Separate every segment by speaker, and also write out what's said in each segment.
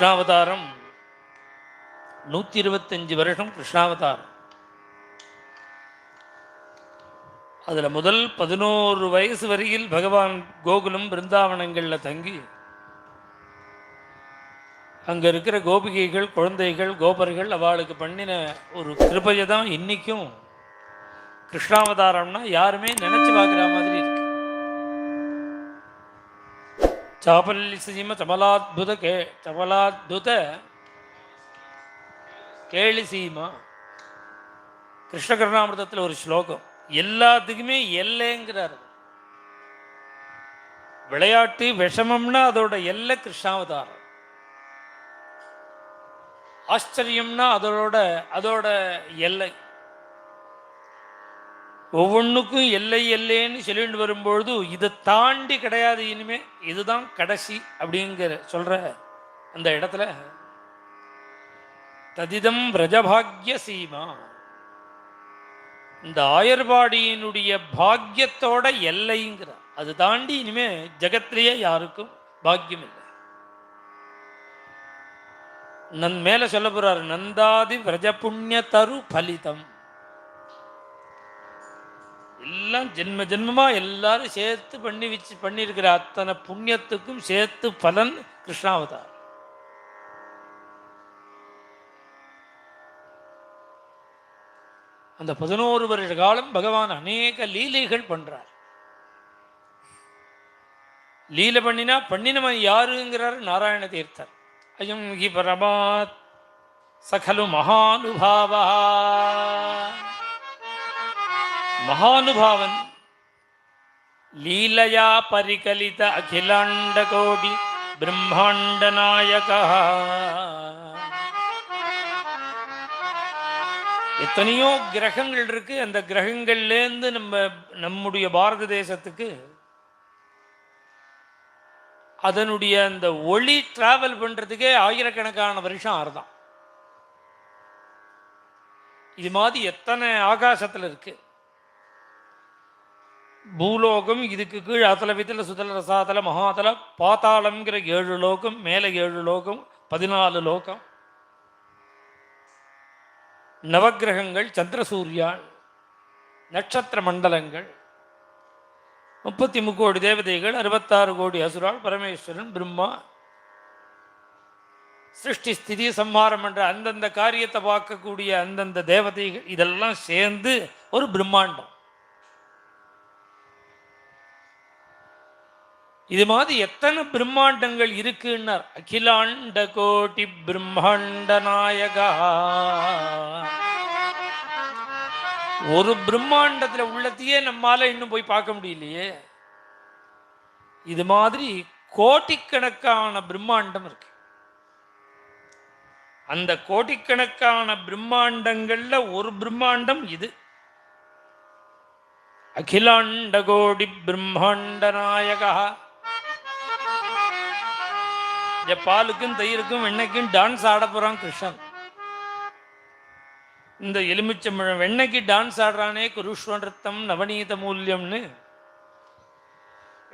Speaker 1: கிருஷ்ணாவதாரம் 125 வருஷம் கிருஷ்ணாவதாரம். அதில் முதல் 11 வயசு வரையில் பகவான் கோகுலம் பிருந்தாவனங்களில் தங்கி அங்கே இருக்கிற கோபிகைகள், குழந்தைகள், கோபர்கள் அவளுக்கு பண்ணின ஒரு கிருபையை தான் இன்றைக்கும் கிருஷ்ணாவதாரம்னா யாருமே நினச்சி பார்க்குற மாதிரி இருக்கு. சாபல்யசீம சபலாத்புத கேளிசீமா. கிருஷ்ண கருணாமிர்தத்தில் ஒரு ஸ்லோகம், எல்லாத்துக்குமே எல்லைங்கிறார். விளையாட்டு விஷமம்னா அதோட எல்லை கிருஷ்ணாவதாரம், ஆச்சரியம்னா அதோட எல்லை. ஒவ்வொன்றுக்கும் எல்லை எல்லைன்னு சொல்லிட்டு வரும்பொழுது இதை தாண்டி கிடையாது இனிமே, இதுதான் கடைசி அப்படிங்கிற சொல்ற அந்த இடத்துல ததிதம் பிரஜபாக்ய சீமா, இந்த ஆயர்வாடியினுடைய பாக்கியத்தோட எல்லைங்கிற, அது தாண்டி இனிமே ஜகத்திலேயே யாருக்கும் பாக்கியம் இல்லை. மேல சொல்ல போறாரு, நந்தாதி பிரஜ புண்ணிய தரு பலிதம். எல்லாம் ஜென்ம ஜென்மமா எல்லாரும் சேர்த்து பண்ணியிருக்கிற அத்தனை புண்ணியத்துக்கும் சேர்த்து பலன் கிருஷ்ணாவதார். அந்த 11 வருஷ காலம் பகவான் அநேக லீலைகள் பண்றார். லீலை பண்ணினவன் யாருங்கிறார் நாராயண தீர்த்தர். அயம் ஹி பரமாத் சகலு மகானுபாவா. மகானுபாவன் லீலையா பரிகலித அகிலாண்ட கோடி பிரம்மாண்ட நாயகா. எத்தனையோ கிரகங்கள் இருக்கு. அந்த கிரகங்கள்லேருந்து நம்முடைய பாரத தேசத்துக்கு அதனுடைய அந்த ஒளி டிராவல் பண்றதுக்கே ஆயிரக்கணக்கான வருஷம் ஆறுதான். இது மாதிரி எத்தனை ஆகாசத்துல இருக்கு. பூலோகம், இதுக்கு கீழ் அதல விதல சுதல ரசாதல மகாதல பாத்தாளம்ங்கிற 7 லோகம், மேலே 7 லோகம், 14 லோகம், நவகிரகங்கள், சந்திரசூரியான், நட்சத்திர மண்டலங்கள், 33 கோடி தேவதைகள், 66 கோடி அசுரால், பரமேஸ்வரன், பிரம்மா, சிருஷ்டி ஸ்திதி சம்ஹாரம் என்ற அந்தந்த காரியத்தை பார்க்கக்கூடிய அந்தந்த தேவதைகள், இதெல்லாம் சேர்ந்து ஒரு பிரம்மாண்டம். இது மாதிரி எத்தனை பிரம்மாண்டங்கள் இருக்குன்னார். அகிலாண்ட கோடி பிரம்மாண்ட நாயகா. ஒரு பிரம்மாண்டத்தில் உள்ளத்தையே நம்மால இன்னும் போய் பார்க்க முடியலையே. இது மாதிரி கோடிக்கணக்கான பிரம்மாண்டம் இருக்கு. அந்த கோடிக்கணக்கான பிரம்மாண்டங்கள்ல ஒரு பிரம்மாண்டம் இது. அகிலாண்ட கோடி பிரம்மாண்ட நாயகா. பாலுக்கும் தயிருக்கும் வெண்ணைக்கும் டான்ஸ் ஆட போறான் கிருஷ்ணன். இந்த எலுமிச்சம்பழம் வெண்ணைக்கு டான்ஸ் ஆடுறானே, குருஷ்வனிருத்தம் நவநீத மூல்யம்னு.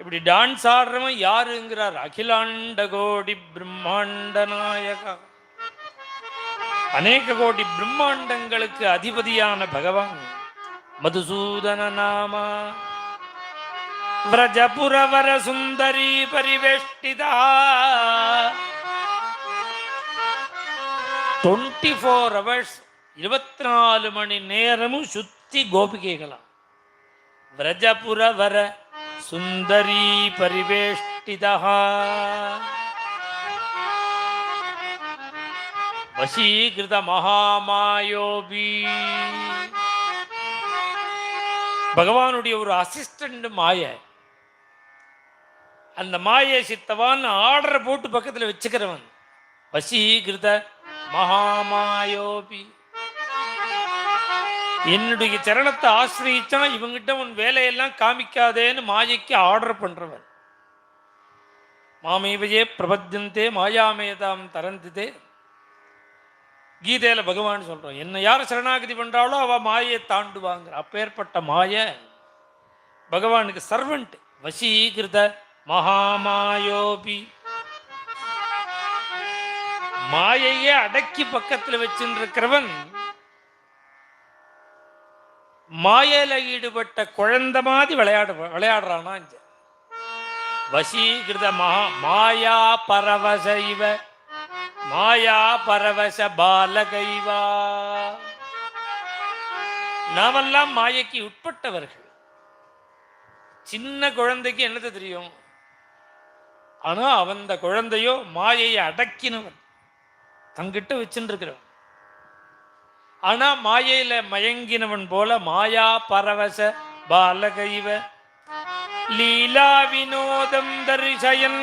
Speaker 1: இப்படி டான்ஸ் ஆடுறவன் யாருங்கிறார்? அகிலாண்ட கோடி பிரம்மாண்ட நாயகா. அநேக கோடி பிரம்மாண்டங்களுக்கு அதிபதியான பகவான் மதுசூதன நாமா. व्रजपुरवर सुंदरी परिवेष्टिता. 24 hours 24 மணி நேரமும் சுத்தி கோபிகைகளாம். व्रजपुरवर सुंदरी परिवेष्टिता. वशीकृत महामायोபி. பகவானுடைய ஒரு அசிஸ்டன்ட் மாய. அந்த மாயை சித்தவான் ஆர்டர் போட்டு பக்கத்தில் வச்சுக்கிறவன். வசீகிருத மகாமாயோபி. என்னுடைய சரணத்தை ஆசிரியிச்சா இவங்கிட்ட உன் வேலையெல்லாம் காமிக்காதேன்னு மாயைக்கு ஆர்டர் பண்றவன். மாமேவையே பிரபத்தியந்தே மாயாமேதாம் தரந்திதே. கீதையில பகவான் சொல்றோம், என்ன யார் சரணாகதி பண்றாளோ அவ மாயை தாண்டுவாங்க. அப்பேற்பட்ட மாய பகவானுக்கு சர்வன்ட். வசீகிருத மகாமாயோபி. மாயையே அடக்கி பக்கத்தில் வச்சுருக்கிறவன் மாயையில ஈடுபட்ட குழந்தை மாதிரி விளையாடுறானா. வசீகிருத மாயா பரவச இவ மாயா பரவச பாலகைவா. நாமெல்லாம் மாயைக்கு உட்பட்டவர்கள். சின்ன குழந்தைக்கு என்னது தெரியும்? ஆனா அவந்த குழந்தையோ மாயையை அடக்கினவன், தங்கிட்ட வச்சுருக்கிறவன். ஆனா மாயையில மயங்கினவன் போல மாயா பரவச பாலகைவ லீலா வினோதம் தரிசயன்,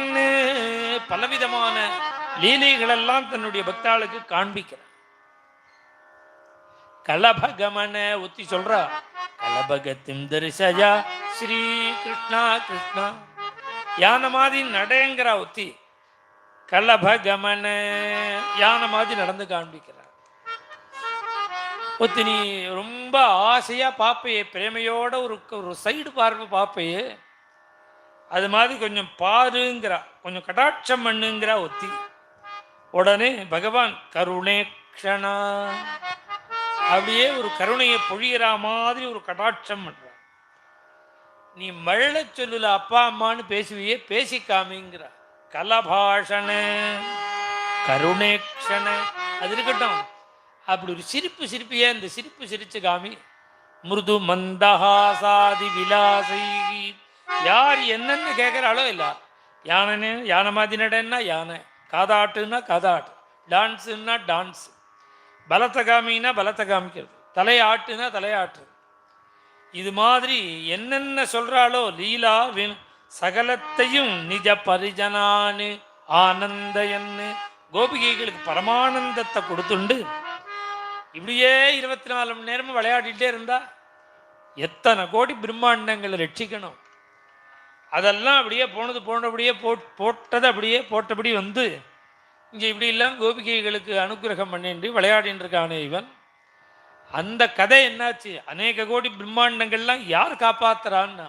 Speaker 1: பலவிதமான லீலைகள் எல்லாம் தன்னுடைய பக்தாளுக்கு காண்பிக்கிறார். கலபகமன ஒத்தி சொல்றா, கலபகத்தின் தரிசயா ஸ்ரீ கிருஷ்ணா கிருஷ்ணா. யானை மாதிரி நடேங்கிற ஒத்தி கலபகமன யானை மாதிரி நடந்து காண்பிக்கிறார். ஒத்தி நீ ரொம்ப ஆசையா பாப்பையே, பிரேமையோட ஒரு சைடு பார்வை பாப்பையே, அது மாதிரி கொஞ்சம் பாருங்கிறா, கொஞ்சம் கடாட்சம் பண்ணுங்கிறா ஒத்தி. உடனே பகவான் கருணேக்ஷணா, அப்படியே ஒரு கருணையை பொழியிற மாதிரி ஒரு கடாட்சம் பண்ற. நீ மழை சொல்லுல அப்பா அம்மான்னு பேசுவியே, பேசிக்காமிங்கிற. கலபாஷண கருணேக்ஷண அது இருக்கட்டும், அப்படி ஒரு சிரிப்பியே, அந்த சிரிப்பு சிரிச்சு காமி. மிருது மந்தஹாசாதி விலாசை, யார் என்னென்ன கேட்குறாளோ இல்லை. யானை மாதிரி நடன்னா யானை, காதாட்டுன்னா காதாட்டு, டான்ஸுன்னா டான்ஸ், பலத்தை காமின்னா பலத்தை காமிக்கிறது, தலையாட்டுனா தலையாட்டுறது. இது மாதிரி என்னென்ன சொல்கிறாளோ லீலா சகலத்தையும் நிஜ பரிஜனானு ஆனந்தயன்னு கோபிகைகளுக்கு பரமானந்தத்தை கொடுத்துண்டு இப்படியே 24 மணி நேரமும் விளையாடிட்டே இருந்தா எத்தனை கோடி பிரம்மாண்டங்களை ரட்சிக்கணும். அதெல்லாம் அப்படியே போனபடியே போட்டதை அப்படியே போட்டபடி வந்து இங்கே இப்படி எல்லாம் கோபிகைகளுக்கு அனுகிரகம் பண்ணிட்டு விளையாடின்னு இருக்கானே இவன். அந்த கதை என்னாச்சு? அநேக கோடி பிரம்மாண்டங்கள்லாம் யார் காப்பாத்துறான்னா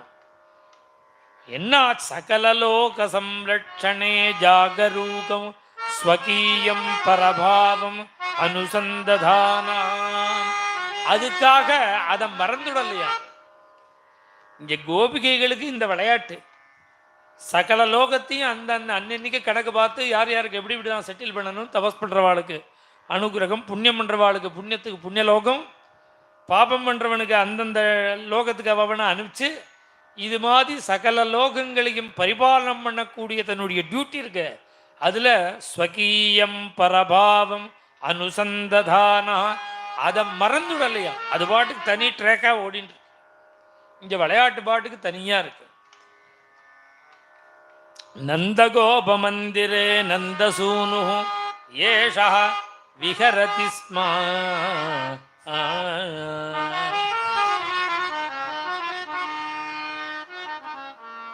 Speaker 1: என்ன? சகலலோக சம்ரட்சணே ஜாகரூகம் ஸ்வகீயம் பரபாவம் அனுசந்ததான. அதுக்காக அதை மறந்துடலையா? இங்க கோபிகைகளுக்கு இந்த விளையாட்டு சகல லோகத்தையும் அந்த அன்னன்னைக்கு கணக்கு பார்த்து யார் யாருக்கு எப்படி இப்படி தான் செட்டில் பண்ணணும், தபஸ் பண்ணுறவாளுக்கு அனுகிரகம், புண்ணியம் பண்ணுறவாளுக்கு புண்ணியத்துக்கு புண்ணியலோகம், பாபம் பண்ணுறவனுக்கு அந்தந்த லோகத்துக்கு அவனை அனுப்பிச்சு இது மாதிரி சகல லோகங்களையும் பரிபாலனம் பண்ணக்கூடிய தன்னுடைய டியூட்டி இருக்கு. அதில் ஸ்வகீயம் பரபாவம் அனுசந்ததானா, அதை மறந்துடலையா? அது பாட்டுக்கு தனி ட்ராக்காக ஓடிட்டு இங்கே விளையாட்டு பாட்டுக்கு தனியாக இருக்கு. நந்தகோப மந்திரே நந்தசூனு ஏஷா விஹரதி ஸ்மா.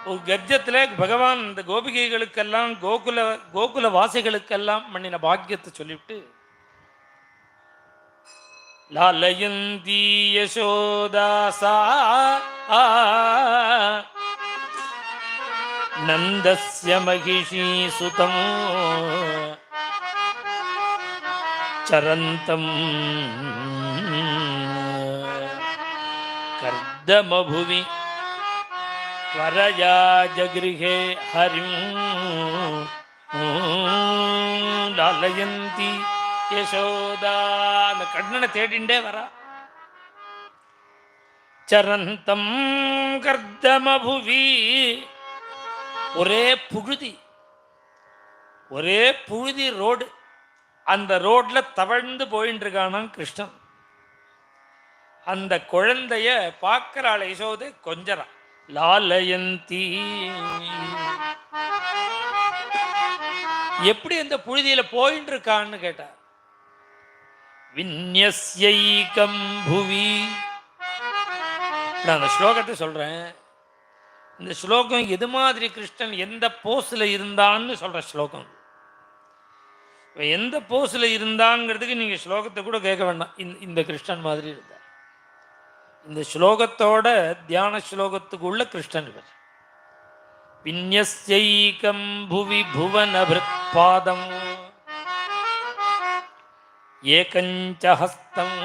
Speaker 1: ஒரு கர்ஜத்தில் பகவான் இந்த கோபிகைகளுக்கெல்லாம் கோகுல வாசிகளுக்கெல்லாம் மண்ணின பாக்கியத்தை சொல்லிவிட்டு லாலயந்தி யசோதாசா நந்தஸ்ய மகிஷி சுதம் சரந்தம் கர்தமபுவி வரயா ஜகிருஹே ஹரிம் லாலயந்தி யசோதா. அந்த கண்ணனை தேடிண்டே வரா. சரந்தம் கர்தமபுவி, ஒரே புழுதி ரோடு. அந்த ரோட்ல தவழ்ந்து போயின்னு இருக்கானான் கிருஷ்ணன். அந்த குழந்தைய பார்க்கிறாள் யசோதை, கொஞ்சரா. லாலயந்தி, எப்படி அந்த புழுதியில போயின்னு இருக்கான்னு கேட்டார். விந்யஸ்யைகம் புவி. நான் அந்த ஸ்லோகத்தை சொல்றேன். இந்த ஸ்லோகம் எது மாதிரி கிருஷ்ணன் எந்த போஸ்ல இருந்தான்னு சொல்ற ஸ்லோகம். எந்த போஸ்ல இருந்தாங்கிறதுக்கு நீங்க ஸ்லோகத்தை கூட கேட்க வேண்டாம். இந்த கிருஷ்ணன் மாதிரி இருந்தார். இந்த ஸ்லோகத்தோட தியான ஸ்லோகத்துக்கு உள்ள கிருஷ்ணன் இவர். விந்யஸ்யைகம் புவி புவன பாதம் ஏகஞ்ச ஹஸ்தம்,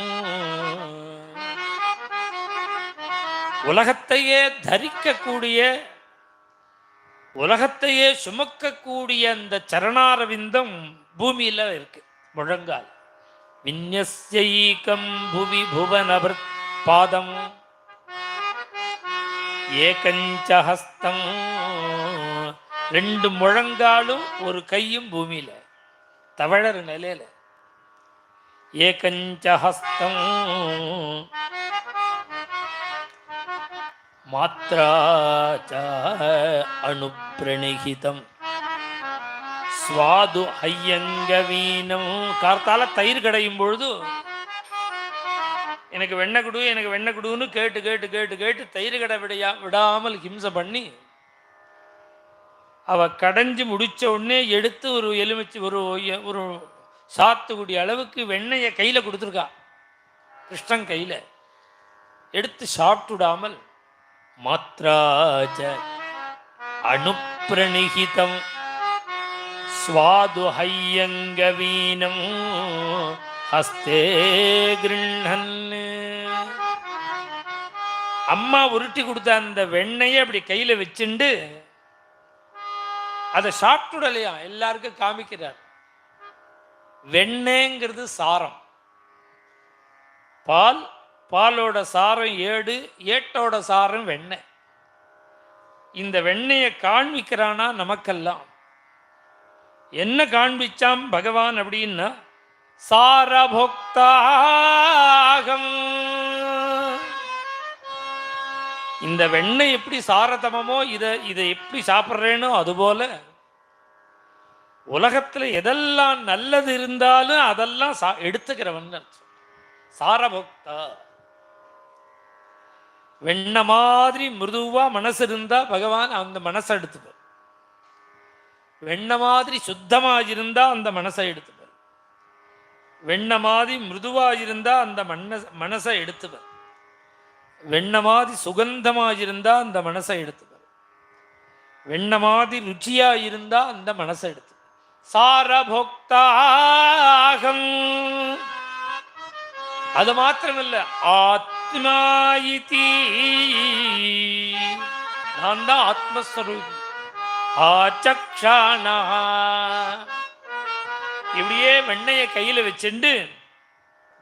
Speaker 1: உலகத்தையே தரிக்கக்கூடிய, உலகத்தையே சுமக்கக்கூடிய அந்த சரணாரவிந்தம் பூமியில இருக்கு, முழங்கால். விந்யஸ்யைகம் புவி புவனபிருத் பாதம் ஏகஞ்ச ஹஸ்தம், ரெண்டு முழங்காலும் ஒரு கையும் பூமியில தவழர் நிலையில. ஏகஞ்ச ஹஸ்தம் மாத்ராச்ச அனுப்ரணிகிதம் ஸ்வாது ஹையங்கவீனம். கார்த்தால தயிர் கடையும் பொழுது எனக்கு வெண்ணெய் குடு, எனக்கு வெண்ணெய் குடுன்னு கேட்டு கேட்டு கேட்டு கேட்டு தயிர் கடை விடாமல் ஹிம்சை பண்ணி அவ கடைஞ்சி முடிச்ச உடனே எடுத்து ஒரு எலுமிச்சு ஒரு ஒரு சாத்துக்குடி அளவுக்கு வெண்ணெயை கையில் கொடுத்துருக்கா. கிருஷ்ணன் கையில் எடுத்து சாப்பிட்டுடாமல் மாத்ராச்ச அனுப்ரணிகிதம் ஸ்வாது ஹையங்கவீனம் ஹஸ்தே கிருண்ணன். அம்மா உருட்டி கொடுத்த அந்த வெண்ணெயை அப்படி கையில வச்சுண்டு அதை சாப்பிட்டுடலையா எல்லாருக்கும் காமிக்கிறார். வெண்ணெய்ங்கிறது சாரம், பால், பாலோட சாரம் ஏடு, ஏட்டோட சாரம் வெண்ணெய். இந்த வெண்ணெயை காண்பிக்கிறானா நமக்கெல்லாம். என்ன காண்பிச்சாம் பகவான் அப்படின்னா, சாரபோக்தாகம். இந்த வெண்ணெய் எப்படி சாரதமமோ இதை எப்படி சாப்பிட்றேனோ அதுபோல உலகத்தில் எதெல்லாம் நல்லது இருந்தாலும் அதெல்லாம் எடுத்துக்கிறவன் சாரபோக்தா. வெண்ண மாதிரி மிருதுவா மனசு இருந்தா பகவான் அந்த மனசை எடுத்துப்பார். வெண்ண மாதிரி சுத்தமாக இருந்தா அந்த மனசை எடுத்துப்பார். வெண்ண மாதிரி மிருதுவா இருந்தா அந்த மனசை எடுத்துப்பார். வெண்ண மாதிரி சுகந்தமாக இருந்தா அந்த மனசை எடுத்துப்பார். வெண்ண மாதிரி ருச்சியா இருந்தா அந்த மனசை எடுத்து. சாரபோக்தாகம். அது மாத்திரமில்ல, ஆத்மாயிதி, நான் தான் ஆத்மஸ்வரூபி. ஆச்சக்ஷானா, இப்படியே வெண்ணைய கையில வச்சுண்டு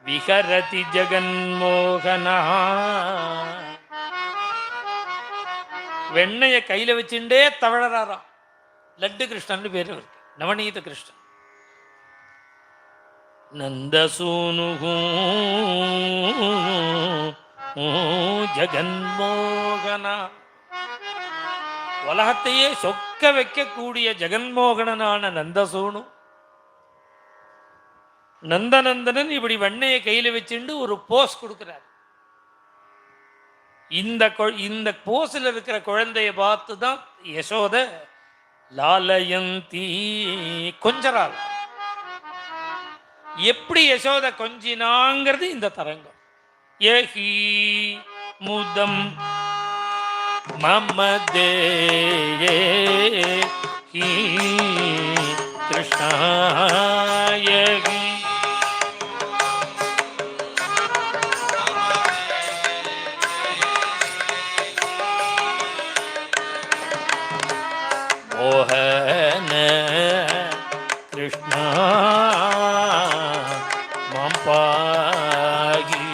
Speaker 1: விஹரதி ஜெகன்மோகனா, வெண்ணைய கையில வச்சுட்டே தவழறாராம். லட்டு கிருஷ்ணன் பேரு இருக்கு, நவநீத கிருஷ்ணன். நந்தசூனு ஜெகன்மோகனா, உலகத்தையே சொக்க வைக்கக்கூடிய ஜெகன்மோகனனான நந்தசூனு. நந்தநந்தனன் இப்படி வெண்ணையை கையில வச்சுட்டு ஒரு போஸ் கொடுக்கிறார். இந்த போஸ்ல இருக்கிற குழந்தைய பார்த்து தான் யசோத லாலயந்தி கொஞ்சரால். எப்படி யசோத கொஞ்சினாங்கிறது இந்த தரங்கம். ஏஹி முதம் மமதே கிருஷ்ணாயகி. மோகன கிருஷ்ணா மாம்பாகி.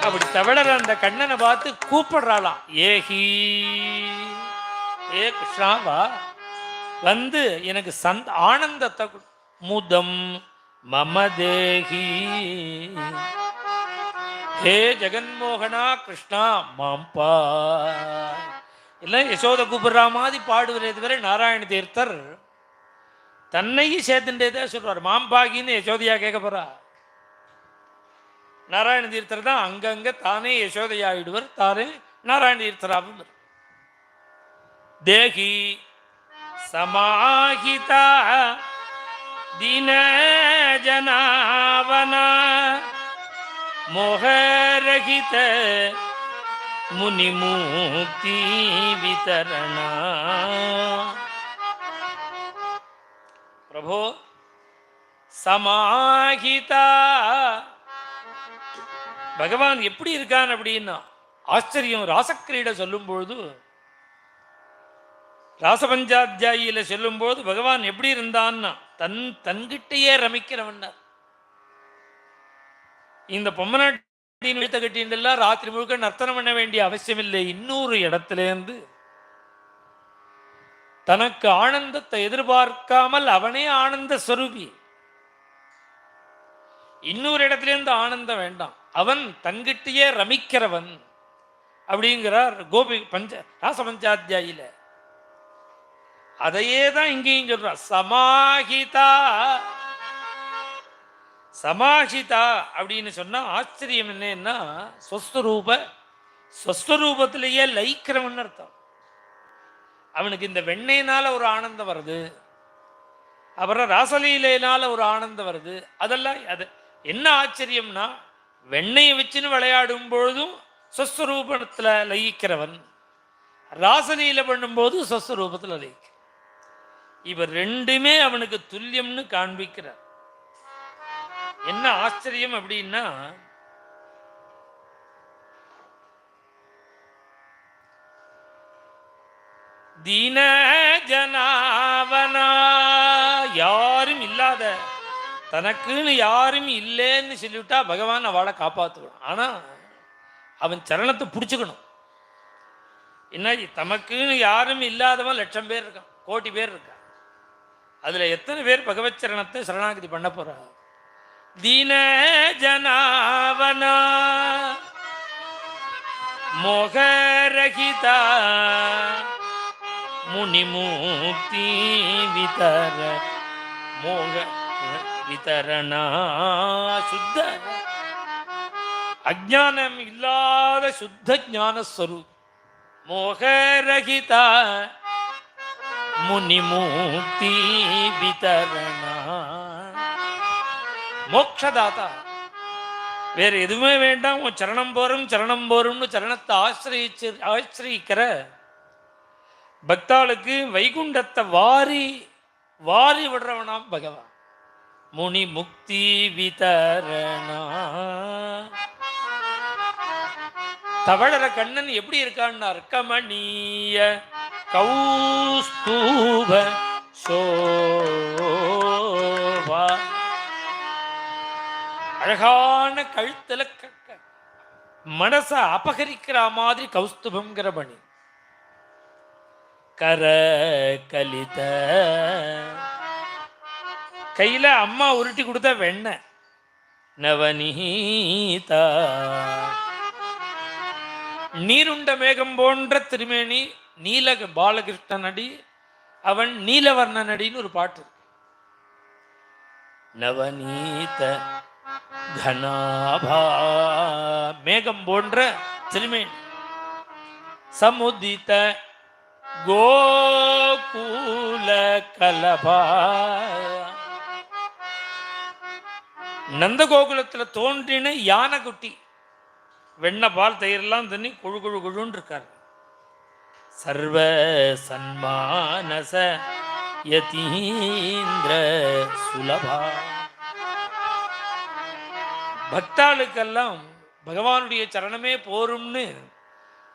Speaker 1: அப்படி தவழற அந்த கண்ணனை பார்த்து கூப்பிடுறாளாம். ஏஹி, ஏ கிருஷ்ணாவா, வந்து எனக்கு ஆனந்தத்தை முதம் மமதேகி. ஹே ஜெகன்மோகனா கிருஷ்ணா மாம்பா. எல்லாம் யசோத கூப்பிடுறா மாதிரி பாடுவதே தவிர நாராயண தீர்த்தர் தன்னையும் சேர்த்துட்டே சொல்றார். மாம்பாகின்னு யசோதையா கேட்க போறா. நாராயண தீர்த்தர் தான் அங்கங்க தானே யசோதையாயிடுவர், தானே நாராயண தீர்த்தராவும். தேகி சமாஹிதா தீன ஜனாவன மோகரகித முனிமூர்த்தி விதரணா. பிரபோ சமாஹிதா. பகவான் எப்படி இருக்கான் அப்படின்னா ஆச்சரியம். ராசக்கிரீட சொல்லும் பொழுது, ராசபஞ்சாத்தியாயில சொல்லும் போது பகவான் எப்படி இருந்தான்னா தன்கிட்டையே ரமிக்கிறவன். இந்த பொம்மநாட்டின் வீட்டை கட்டின்றெல்லாம் ராத்திரி முழுக்க நர்த்தனம் பண்ண வேண்டிய அவசியம் இல்லை. இன்னொரு இடத்திலேருந்து தனக்கு ஆனந்தத்தை எதிர்பார்க்காமல் அவனே ஆனந்த ஸ்வரூபி. இன்னொரு இடத்திலேருந்து ஆனந்தம் வேண்டாம், அவன் தன்கிட்டயே ரமிக்கிறவன் அப்படிங்கிறார் கோபி ராசபஞ்சாத்தியாயில. அதையே தான் இங்கேயும் சொல்றார். சமாஹிதா. சமாஹிதா அப்படின்னு சொன்னா ஆச்சரியம் என்னன்னா ஸ்வஸ்வரூபத்திலேயே லயிக்கிறவன் அர்த்தம். அவனுக்கு இந்த வெண்ணெயினால ஒரு ஆனந்தம் வருது, அப்புறம் ராசலீலையினால ஒரு ஆனந்தம் வருது. அதெல்லாம் அது என்ன ஆச்சரியம்னா, வெண்ணெயை வச்சுன்னு விளையாடும் பொழுதும் ஸ்வஸ்வரூபத்தில் லயிக்கிறவன், ராசலீலை பண்ணும்போது ஸ்வஸ்வரூபத்தில் லயிக்க. இவர் ரெண்டுமே அவனுக்கு துல்லியம்னு காண்பிக்கிறார். என்ன ஆச்சரியம் அப்படின்னா, தீன ஜனாவனா, யாரும் இல்லாத, தனக்குன்னு யாரும் இல்லைன்னு சொல்லிவிட்டா பகவான் அவளை காப்பாற்றுக்கணும். ஆனால் அவன் சரணத்தை பிடிச்சுக்கணும். என்ன, தமக்குன்னு யாரும் இல்லாதவன் லட்சம் பேர் இருக்கான், கோடி பேர் இருக்கான். அதில் எத்தனை பேர் பகவத் சரணத்தை சரணாகதி பண்ண போறா? தீன ஜனாவனா மோகரகிதா முனிமூர்த்தி விதர மோக விதரணா. சுத்த அஜானம் இல்லாத சுத்த ஞானஸ்வரூப் மோகரகிதா முனிமூர்த்தி விதரணா. மோக்ஷதாதா. வேற எதுவுமே வேண்டாம், உன் சரணம் போரும் சரணம் போரும்னு சரணத்தை ஆசிரியிக்கிற பக்தாளுக்கு வைகுண்டத்தை வாரி வாரி விடுறவனாம் பகவான். முனி முக்தி விதரணா. தவழற கண்ணன் எப்படி இருக்கான்னு, அர்க்கமணிய கௌஸ்தூப சோபா. அழகான கழுத்துல மனச அபகரிக்கிற மாதிரி கௌஸ்துபங்கிற மணி. கர கலித, கையில அம்மா உருட்டி கொடுத்த வெண்ணெய். நவநீதா, நீருண்ட மேகம் போன்ற திருமேனி. நீல பாலகிருஷ்ணன் அடி, அவன் நீலவர்ணன் அடின்னு ஒரு பாட்டு. நவநீத கனாபா, மேகம் போன்ற திருமேனி. சமுதித கோகுல கலபா, நந்தகோகுலத்துல தோன்றின யானை குட்டி. வெண்ணெய் பால் தயிரெல்லாம் தண்ணி குழு குழு குழுன்னு இருக்காரு. சர்வ சன்மானச யதீந்திர சுலபா. பக்தாளுக்கெல்லாம் பகவானுடைய சரணமே போரும்னு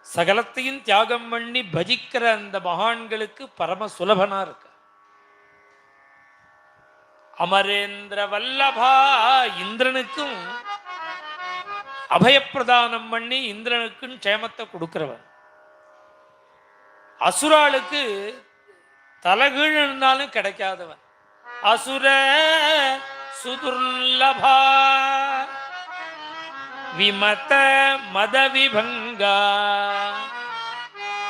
Speaker 1: சகலத்தையும் தியாகம் பண்ணி பஜிக்கிற அந்த மகான்களுக்கு பரம சுலபனா இருக்க. அமரேந்திர வல்லபா, இந்திரனுக்கும் அபயப்பிரதானம் பண்ணி இந்திரனுக்கும் க்ஷேமத்தை கொடுக்கிறவன். அசுராளுக்கு தலகீழ் இருந்தாலும் கிடைக்காதவன். அசுர சுதுர்லபா விமத மத விபங்கா.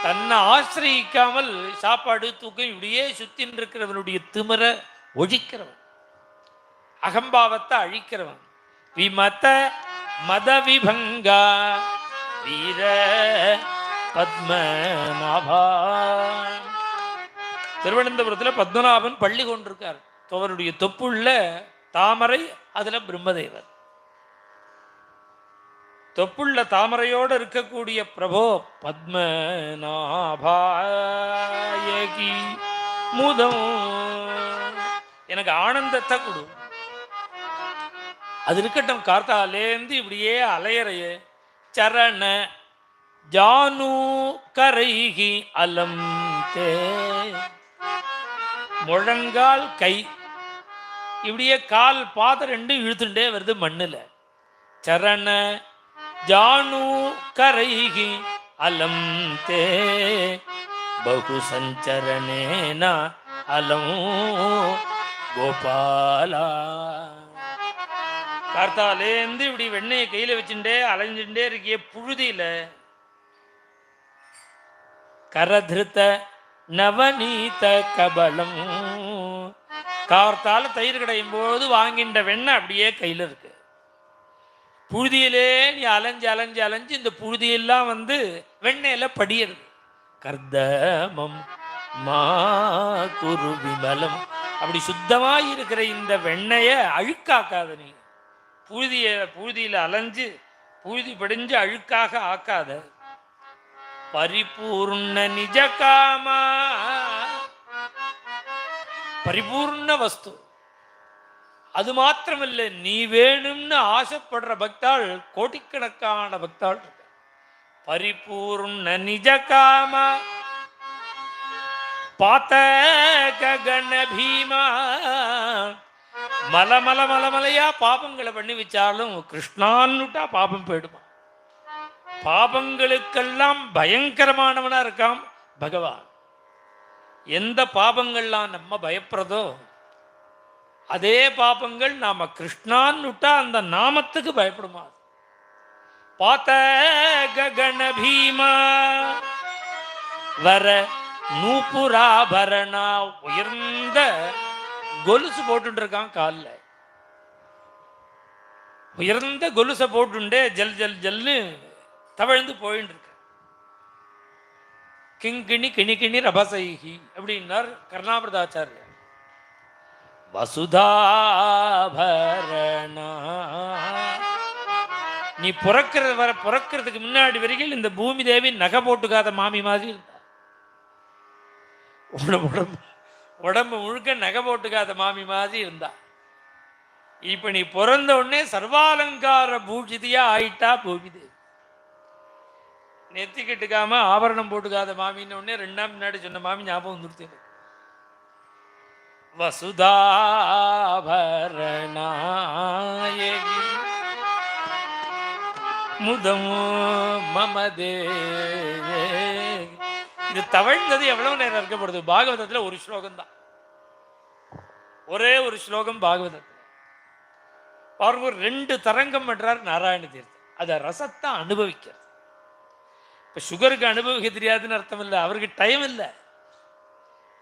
Speaker 1: தன்னை ஆசிரியிக்காமல் சாப்பாடு தூக்கம் இப்படியே சுத்தின் இருக்கிறவனுடைய திமிர ஒழிக்கிறவன், அகம்பாவத்தை அழிக்கிறவன். விமத மத விபங்கா வீர பத்மநாபா. திருவனந்தபுரத்தில் பத்மநாபன் பள்ளி கொண்டிருக்கார். அவருடைய தொப்புள்ள தாமரை, அதுல பிரம்மதேவர். தொப்புள்ள தாமரையோடு இருக்கக்கூடிய பிரபோ பத்மநாபாயகி முதம் எனக்கு ஆனந்தத்தை கொடு. அது இருக்கட்டும், கார்த்தாலேந்து இப்படியே அலையறையே சரண ஜானு கரைகி அலம் தே முழங்கால் கை இப்படியே கால் பாதம் ரெண்டும் இழுத்துட்டே வருது மண்ணில். சரண ஜானு கரைகி அலம் தே பகு சஞ்சரணேன அலம் கோபாலா. கார்த்தாலேந்து இப்படி வெண்ணையை கையில வச்சுட்டே அலைஞ்சுட்டே இருக்கிய புழுதியில கரதிருத்த நவநீத கபலம். கார்த்தால தயிர் கடையும் போது வாங்கின்ற வெண்ணெய் அப்படியே கையில் இருக்கு. புழுதியிலே நீ அலைஞ்சு அலைஞ்சு அலைஞ்சு இந்த புழுதியெல்லாம் வந்து வெண்ணெயில படியிறது. கர்தமம் மா குரு விமலம். அப்படி சுத்தமாக இருக்கிற இந்த வெண்ணெயை அழுக்காக்காத. நீ புழுதியில அலைஞ்சு புழுதி படிஞ்சு அழுக்காக ஆக்காத. பரிபூர்ண நிஜ காமா, பரிபூர்ண வஸ்து. அது மாத்திரமில்லை, நீ வேணும்னு ஆசைப்படுற பக்தாள் கோடிக்கணக்கான பக்தாள் இருக்க. பரிபூர்ண நிஜ காமா பாத்த ககன பீமா. மல மல மல மலையா பாபங்களை பண்ணி வச்சாலும் கிருஷ்ணான்னுட்டா பாபம் போயிடுமா. பாபங்களுக்கெல்லாம் பயங்கரமானவனா இருக்கான் பகவான். எந்த பாபங்கள்லாம் நம்ம பயப்படுறதோ அதே பாபங்கள் நாம கிருஷ்ணான்னு விட்டா அந்த நாமத்துக்கு பயப்படுமா. பாத்த ககன பீமா வர நூபுராபரணா. உயர்ந்த கொலுசு போட்டு இருக்கான் காலில். உயர்ந்த கொலுசை போட்டுண்டே ஜல் ஜல் ஜல்னு தவழ்ந்து போயின்னு இருக்க. கிங்கிணி கிணி கிணி ரபசைகி அப்படின்னார் கர்ணாபிரதாச்சாரியர். வசுதாபரணா. நீ பிறக்கிறதுக்கு முன்னாடி வரைக்கும் இந்த பூமி தேவி நகை போட்டுக்காத மாமி மாதிரி இருந்தா. உடம்பு முழுக்க நகை போட்டுக்காத மாமி மாதிரி இருந்தா. இப்ப நீ பிறந்த உடனே சர்வாலங்கார பூஜிதியா ஆயிட்டா பூமி தேவி. நெத்தி கட்டுக்காம ஆபரணம் போட்டுக்காத மாமின்னு உடனே ரெண்டாம் முன்னாடி சொன்ன மாமி ஞாபகம் வந்துருச்சு. வசுதாபரணாயகி முதமோ மமதே. இது தவழ்ந்தது எவ்வளவு நேரம் இருக்கப்படுது? பாகவதத்துல ஒரு ஸ்லோகம் தான், ஒரே ஒரு ஸ்லோகம் பாகவதத்துல. பாருங்க, 2 தரங்கம் பண்றார் நாராயண தீர்த்தம். அத ரசத்தை அனுபவிக்கிறது. இப்ப சுகருக்கு அனுபவிக்க தெரியாதுன்னு அர்த்தம் இல்லை, அவருக்கு டைம் இல்லை.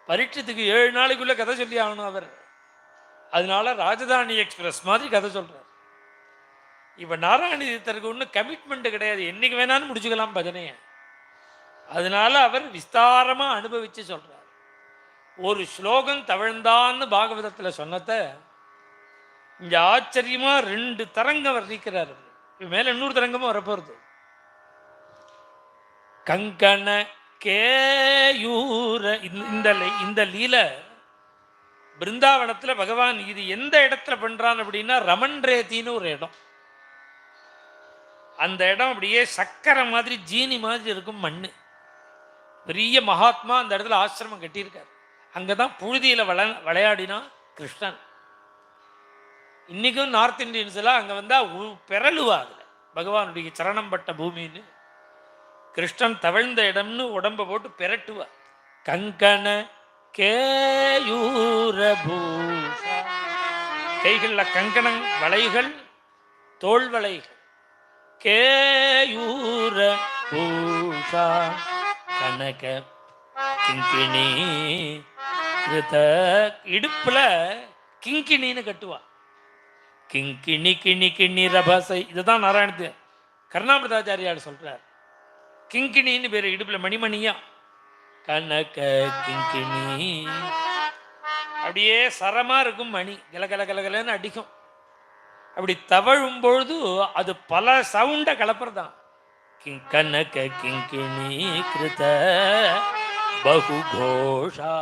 Speaker 1: பரீட்சத்துக்கு 7 நாளைக்குள்ள கதை சொல்லி ஆகணும் அவர். அதனால ராஜதானி எக்ஸ்பிரஸ் மாதிரி கதை சொல்றார். இப்ப நாராயண தீர்த்தருக்கு ஒன்றும் கமிட்மெண்ட் கிடையாது, என்னைக்கு வேணாலும் முடிச்சுக்கலாம் பஜனைய. அதனால அவர் விஸ்தாரமா அனுபவிச்சு சொல்றார். ஒரு ஸ்லோகம் தவழ்ந்தான்னு பாகவதத்துல சொன்னத இங்க ஆச்சரியமா 2 தரங்கம் வர்ணிக்கிறார். மேல இன்னொரு தரங்கமும் வரப்போறது. கங்கண கேயூர. இந்த லீல பிருந்தாவனத்துல பகவான் இது எந்த இடத்துல பண்றான் அப்படின்னா ரமன் ரேத்தின்னு ஒரு இடம். அந்த இடம் அப்படியே சக்கரை மாதிரி ஜீனி மாதிரி இருக்கும் மண்ணு. பெரிய மகாத்மா அந்த இடத்துல ஆசிரமம் கட்டியிருக்கார். அங்கதான் புழுதியில விளையாடினா கிருஷ்ணன். இன்னைக்கும் நார்த் இந்தியன்ஸ் எல்லாம் அங்க வந்தா பெறலுவா. அதுல பகவானுடைய சரணம் பட்ட பூமின்னு கிருஷ்ணன் தவழ்ந்த இடம்னு உடம்ப போட்டு பெரட்டுவா. கங்கண கேயூர பூஷா. கைகள்ல கங்கணம் வளைகள், தோல் வளைகள். கேயூர பூஷா கனக கிங்கிணி கிருத. இடுப்புல கிங்கிணின்னு கட்டுவா. கிங்கிணி கிணி கிண்ணி ரபசை. இதுதான் நாராயணத்து கர்ணாமிரதாச்சாரியார் சொல்றார். கிங்கிணின்னு பேரு, இடுப்புல மணிமணியா. கனக கிங்கிணி அப்படியே சரமா இருக்கும் மணி, கல கல கலகலன்னு அடிக்கும். அப்படி தவழும் பொழுது அது பல சவுண்டை கலப்புறதான். கனக கிங்கிணி கிருத பகுகோஷா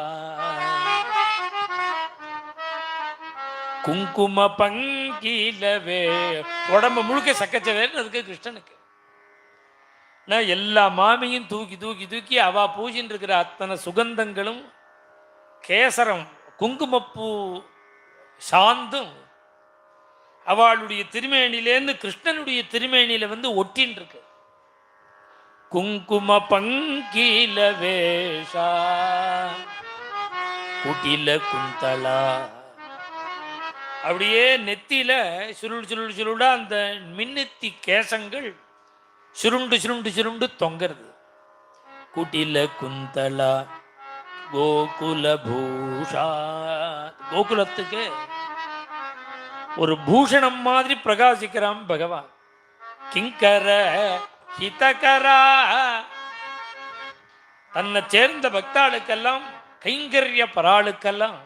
Speaker 1: குங்கும பங்கிலவே, உடம்பு முழுக்க சக்கச்சவேன்னு அதுக்கு கிருஷ்ணனுக்கு. நான் எல்லா மாமியும் தூக்கி தூக்கி தூக்கி அவ பூஜின்னு இருக்கிற அத்தனை சுகந்தங்களும் கேசரம் குங்குமப்பூ சாந்தும் அவளுடைய திருமேனிலேருந்து கிருஷ்ணனுடைய திருமேனியில வந்து ஒட்டின் இருக்கு. குங்கும பங்கில வேஷா குட்டில குந்தளா, அப்படியே நெத்தியில சுருள் சுருள் சுருளா அந்த மின்னெத்தி கேசங்கள் சுருண்டு சுருண்டு சுருண்டு தொங்கிறது. குட்டில குந்தளா கோகுல பூஷா, கோகுலத்துக்கு ஒரு பூஷணம் மாதிரி பிரகாசிக்கிறான் பகவான். கிங்கர ஹிதகரா, தன்னை சேர்ந்த பக்தாளுக்கெல்லாம் கைங்கரிய பராளுக்கெல்லாம்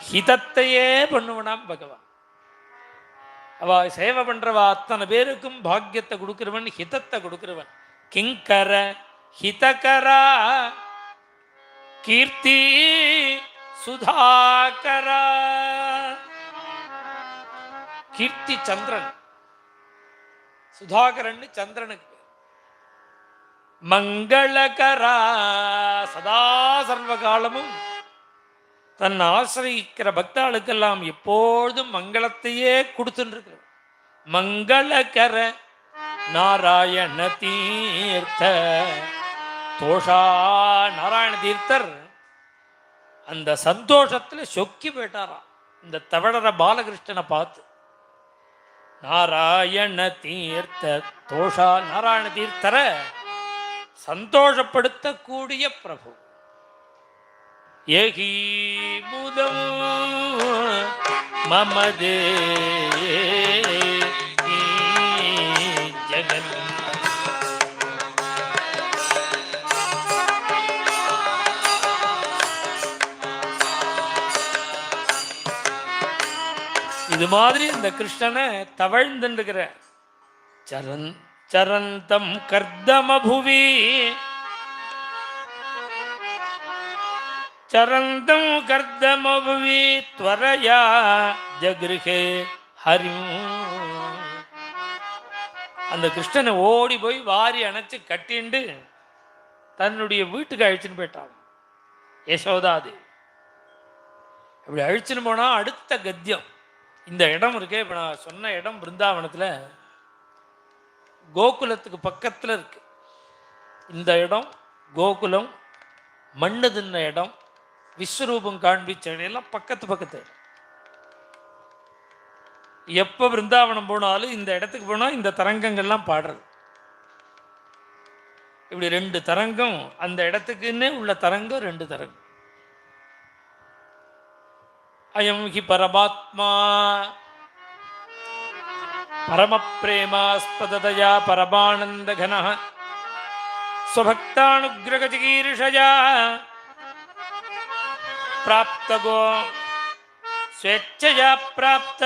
Speaker 1: ஹிதத்தையே பண்ணுவனாம் பகவான். அவ சேவை பண்றவா அத்தனை பேருக்கும் பாக்கியத்தை கொடுக்கிறவன், ஹிதத்தை கொடுக்கிறவன். கிங்கர ஹிதகரா கீர்த்தி சுதாகரா, கீர்த்தி சந்திரன், சுதாகரன் சந்திரனுக்கு. மங்களகரா, சதா சர்வ காலமும் தன் ஆசிரியிக்கிற பக்தாளுக்கெல்லாம் எப்பொழுதும் மங்களத்தையே கொடுத்துட்டு. மங்களகர நாராயண தீர்த்த தோஷா, நாராயண தீர்த்தர் அந்த சந்தோஷத்துல சொக்கி போயிட்டாராம் இந்த தவழற பாலகிருஷ்ணனை பார்த்து. நாராயண தீர்த்த தோஷா, நாராயண தீர்த்தரை சந்தோஷப்படுத்தக்கூடிய பிரபு. ஏகி முதம் மமதே ஜகன். இது மாதிரி இந்த கிருஷ்ணனை தவழ்ந்துகிற சரந்தம் கர்தமபுவி, சரந்தம் கர்தமபுவி த்வரயா ஜக்ருஹே ஹரிம். அந்த கிருஷ்ணனை ஓடி போய் வாரி அணைச்சு கட்டிண்டு தன்னுடைய வீட்டுக்கு அழிச்சுன்னு போயிட்டான் யசோதாதேவி. அப்படி அழிச்சுன்னு போனா அடுத்த கத்தியம் இந்த இடம் இருக்கே. இப்போ நான் சொன்ன இடம் பிருந்தாவனத்தில் கோகுலத்துக்கு பக்கத்தில் இருக்கு. இந்த இடம் கோகுலம், மண்ணு தின்ன இடம், விஸ்வரூபம் காண்பிச்ச இடம் பக்கத்து பக்கத்து. எப்போ பிருந்தாவனம் போனாலும் இந்த இடத்துக்கு போனால் இந்த தரங்கங்கள்லாம் பாடுறது. இப்படி 2 தரங்கம், அந்த இடத்துக்குன்னே உள்ள தரங்கம் 2 தரங்கம். அயம் ஹி பரமாத்மா பரம பிரேமாஸ்பததயா பரமானந்த கனஹ ஸ்வபக்தானுக்ரக சிகீர்ஷயா பிராப்த கோ ஸ்வேச்சயா பிராப்த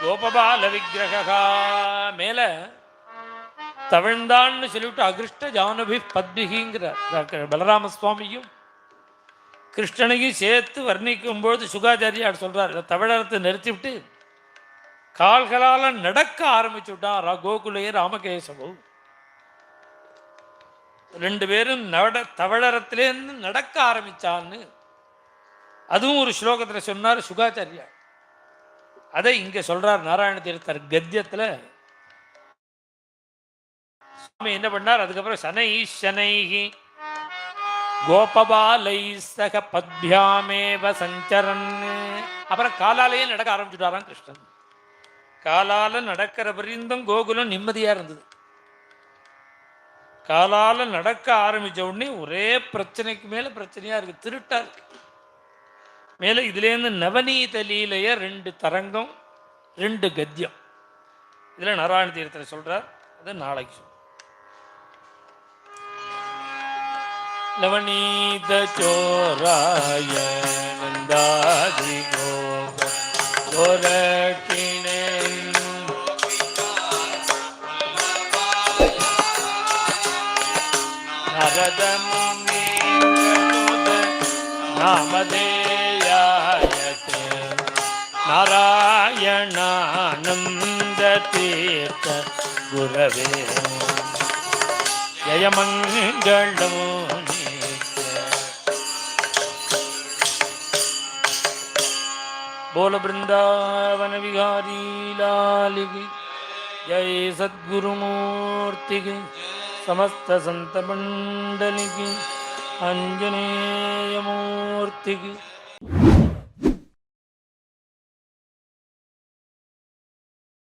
Speaker 1: கோபபால விக்கிரகா. மேல தவிழ்ந்தான்னு சொல்லிவிட்டு அகிருஷ்ட ஜானபி பத்மிகிங்கிறார் பலராம சுவாமியும் கிருஷ்ணனையும் சேர்த்து வர்ணிக்கும் பொழுது சுகாச்சாரியார் சொல்றார், தமிழகத்தை நிறுத்திவிட்டு கால்களால் நடக்க ஆரம்பிச்சு விட்டான் கோகுலையே ராமகேசவோ. 2 பேரும் தவழரத்திலேருந்து நடக்க ஆரம்பிச்சான்னு அதுவும் ஒரு ஸ்லோகத்தில் சொன்னார் சுகாச்சாரியார். அதை இங்க சொல்றார் நாராயண தீர்த்தர் கத்தியத்துல. சுவாமி என்ன பண்ணார், அதுக்கப்புறம் சனை சனைகி கோபபாலை சக பத்யாமேவ சஞ்சரன், அப்புறம் காலாலேயே நடக்க ஆரம்பிச்சுட்டாராம் கிருஷ்ணன். காலால நடக்கிற பரியந்தம் கோகுலம் நிம்மதியா இருந்தது. காலால நடக்க ஆரம்பிச்ச உடனே ஒரே பிரச்சனைக்கு மேல பிரச்சனையா இருக்கு, திருட்டா இருக்கு. மேல இதுலேருந்து நவநீத லீலைய 2 தரங்கம் 2 கத்தியம். இதுல நாராயண தீர்த்தர் சொல்றார், அது நாளைக்கு சொல்ற. நவநீத சோராய நந்தாதி கோர கோரக்கிணே नामधेयायते नारायणानंद तीर्थ गुरवे जय मंगलम बोल वृंदावन विहारी लाल की जय सद्गुरुमूर्ति की समस्त संत मंडली की आंजनेय मूर्ति की